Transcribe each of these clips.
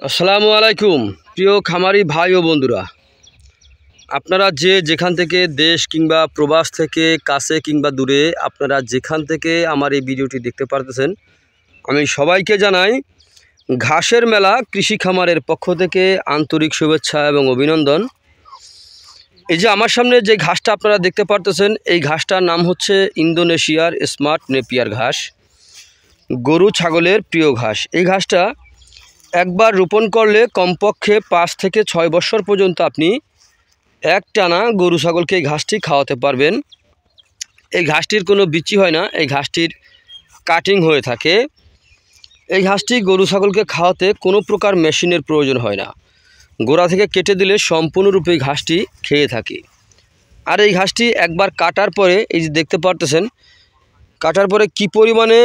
আসসালামু আলাইকুম প্রিয় খামারি ভাই ও বন্ধুরা, আপনারা যেখান থেকে দেশ কিংবা প্রবাস থেকে কাছে কিংবা দূরে আপনারা যেখান থেকে আমার এই ভিডিওটি দেখতে পারতেছেন, আমি সবাইকে জানাই ঘাসের মেলা কৃষি খামারের পক্ষ থেকে আন্তরিক শুভেচ্ছা এবং অভিনন্দন। এই যে আমার সামনে যে ঘাসটা আপনারা দেখতে পারতেছেন, এই ঘাসটার নাম হচ্ছে ইন্দোনেশিয়ার স্মার্ট নেপিয়ার ঘাস, গরু ছাগলের প্রিয় ঘাস। এই ঘাসটা একবার রোপণ করলে কমপক্ষে 5 থেকে 6 বছর পর্যন্ত আপনি একটানা গরু ছাগলকে এই ঘাসটি খাওয়াতে পারবেন। এই ঘাসটির কোনো বিচি হয় না, এই ঘাসটির কাটিং হয়ে থাকে। এই ঘাসটি গরু ছাগলকে খাওয়াতে কোনো প্রকার মেশিনের প্রয়োজন হয় না, গোড়া থেকে কেটে দিলে সম্পূর্ণরূপে এই ঘাসটি খেয়ে থাকে। আর এই ঘাসটি একবার কাটার পরে এই যে দেখতে পারতেছেন, কাটার পরে কি পরিমাণে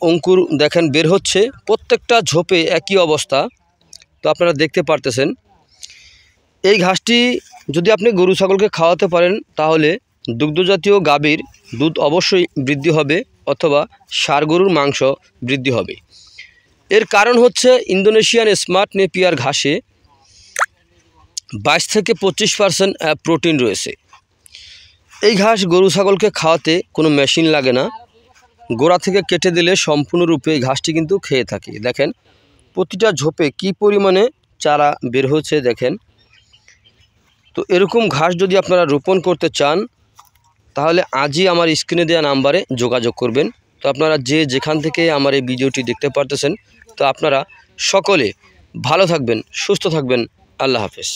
অঙ্কুর দেখেন বের হচ্ছে, প্রত্যেকটা ঝোপে একই অবস্থা। তো আপনারা দেখতে পারতেছেন, এই ঘাসটি যদি আপনি গরু ছাগলকে খাওয়াতে পারেন তাহলে দুগ্ধজাতীয় গাভীর দুধ অবশ্যই বৃদ্ধি হবে, অথবা ষাঁড় গরুর মাংস বৃদ্ধি হবে। এর কারণ হচ্ছে ইন্দোনেশিয়ান স্মার্ট নেপিয়ার ঘাসে 22 থেকে 25% প্রোটিন রয়েছে। এই ঘাস গরু ছাগলকে খাওয়াতে কোনো মেশিন লাগে না, গোড়া থেকে কেটে দিলে সম্পূর্ণরূপে এই ঘাসটি কিন্তু খেয়ে থাকে। দেখেন প্রতিটা ঝোপে কি পরিমাণে চারা বের হচ্ছে দেখেন। তো এরকম ঘাস যদি আপনারা রোপণ করতে চান তাহলে আজই আমার স্ক্রিনে দেওয়া নাম্বারে যোগাযোগ করবেন। তো আপনারা যেখান থেকে আমার এই ভিডিওটি দেখতে পারতেছেন, তো আপনারা সকলে ভালো থাকবেন, সুস্থ থাকবেন। আল্লাহ হাফেজ।